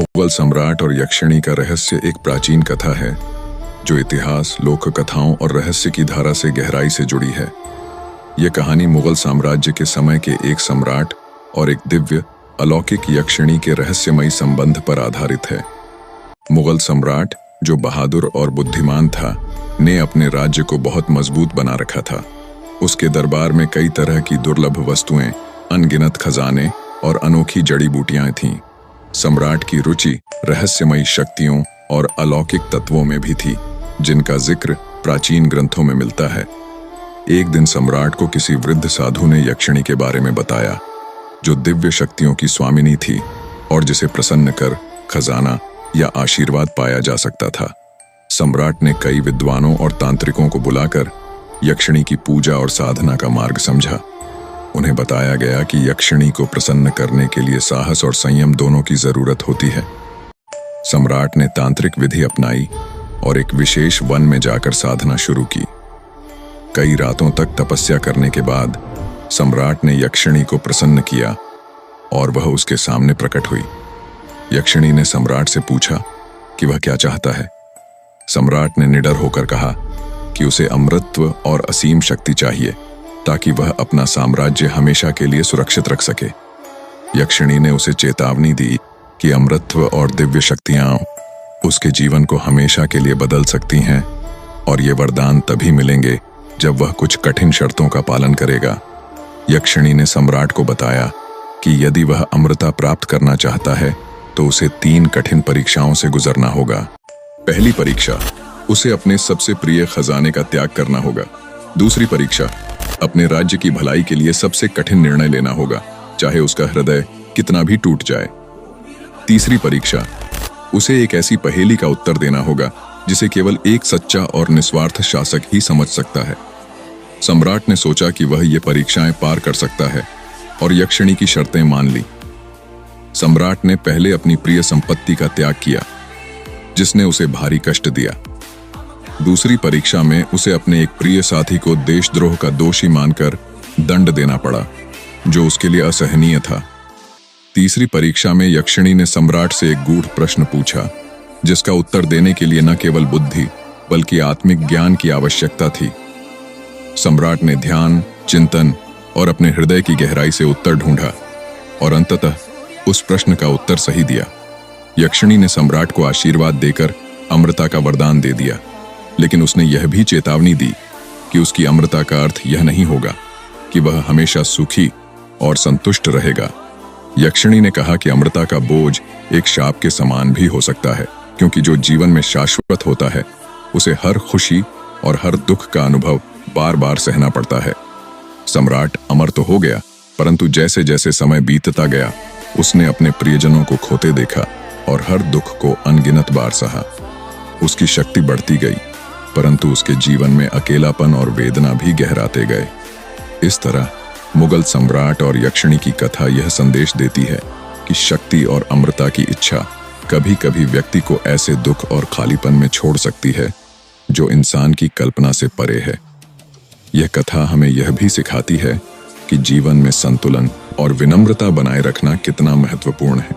मुगल सम्राट और यक्षिणी का रहस्य एक प्राचीन कथा है जो इतिहास, लोक कथाओं और रहस्य की धारा से गहराई से जुड़ी है। यह कहानी मुगल साम्राज्य के समय के एक सम्राट और एक दिव्य अलौकिक यक्षिणी के रहस्यमयी संबंध पर आधारित है। मुगल सम्राट, जो बहादुर और बुद्धिमान था, ने अपने राज्य को बहुत मजबूत बना रखा था। उसके दरबार में कई तरह की दुर्लभ वस्तुएं, अनगिनत खजाने और अनोखी जड़ी बूटियां थीं। सम्राट की रुचि रहस्यमयी शक्तियों और अलौकिक तत्वों में भी थी, जिनका जिक्र प्राचीन ग्रंथों में मिलता है। एक दिन सम्राट को किसी वृद्ध साधु ने यक्षिणी के बारे में बताया, जो दिव्य शक्तियों की स्वामिनी थी और जिसे प्रसन्न कर खजाना या आशीर्वाद पाया जा सकता था। सम्राट ने कई विद्वानों और तांत्रिकों को बुलाकर यक्षिणी की पूजा और साधना का मार्ग समझा। उन्हें बताया गया कि यक्षिणी को प्रसन्न करने के लिए साहस और संयम दोनों की जरूरत होती है। सम्राट ने तांत्रिक विधि अपनाई और एक विशेष वन में जाकर साधना शुरू की। कई रातों तक तपस्या करने के बाद सम्राट ने यक्षिणी को प्रसन्न किया और वह उसके सामने प्रकट हुई। यक्षिणी ने सम्राट से पूछा कि वह क्या चाहता है। सम्राट ने निडर होकर कहा कि उसे अमृतत्व और असीम शक्ति चाहिए, ताकि वह अपना साम्राज्य हमेशा के लिए सुरक्षित रख सके। यक्षिणी ने उसे चेतावनी दी कि अमृतत्व और दिव्य शक्तियां उसके जीवन को हमेशा के लिए बदल सकती हैं, और ये वरदान तभी मिलेंगे जब वह कुछ कठिन शर्तों का पालन करेगा। यक्षिणी ने सम्राट को बताया कि यदि वह अमृता प्राप्त करना चाहता है तो उसे 3 कठिन परीक्षाओं से गुजरना होगा। पहली परीक्षा, उसे अपने सबसे प्रिय खजाने का त्याग करना होगा। दूसरी परीक्षा, अपने राज्य की भलाई के लिए सबसे कठिन निर्णय लेना होगा, चाहे उसका हृदय कितना भी टूट जाए। तीसरी परीक्षा, उसे एक ऐसी पहेली का उत्तर देना होगा जिसे केवल एक सच्चा और निस्वार्थ शासक ही समझ सकता है। सम्राट ने सोचा कि वह ये परीक्षाएं पार कर सकता है और यक्षिणी की शर्तें मान ली। सम्राट ने पहले अपनी प्रिय संपत्ति का त्याग किया, जिसने उसे भारी कष्ट दिया। दूसरी परीक्षा में उसे अपने एक प्रिय साथी को देशद्रोह का दोषी मानकर दंड देना पड़ा, जो उसके लिए असहनीय था। तीसरी परीक्षा में यक्षिणी ने सम्राट से एक गूढ़ प्रश्न पूछा, जिसका उत्तर देने के लिए न केवल बुद्धि बल्कि आत्मिक ज्ञान की आवश्यकता थी। सम्राट ने ध्यान, चिंतन और अपने हृदय की गहराई से उत्तर ढूंढा और अंततः उस प्रश्न का उत्तर सही दिया। यक्षिणी ने सम्राट को आशीर्वाद देकर अमृता का वरदान दे दिया, लेकिन उसने यह भी चेतावनी दी कि उसकी अमृता का अर्थ यह नहीं होगा कि वह हमेशा सुखी और संतुष्ट रहेगा। यक्षिणी ने कहा कि अमृता का बोझ एक शाप के समान भी हो सकता है, क्योंकि जो जीवन में शाश्वत होता है उसे हर खुशी और हर दुख का अनुभव बार बार सहना पड़ता है। सम्राट अमर तो हो गया, परंतु जैसे जैसे समय बीतता गया उसने अपने प्रियजनों को खोते देखा और हर दुख को अनगिनत बार सहा। उसकी शक्ति बढ़ती गई, परंतु उसके जीवन में अकेलापन और वेदना भी गहराते गए। इस तरह मुगल सम्राट और यक्षिणी की कथा यह संदेश देती है कि शक्ति और अमृता की इच्छा कभी कभी व्यक्ति को ऐसे दुख और खालीपन में छोड़ सकती है जो इंसान की कल्पना से परे है। यह कथा हमें यह भी सिखाती है कि जीवन में संतुलन और विनम्रता बनाए रखना कितना महत्वपूर्ण है।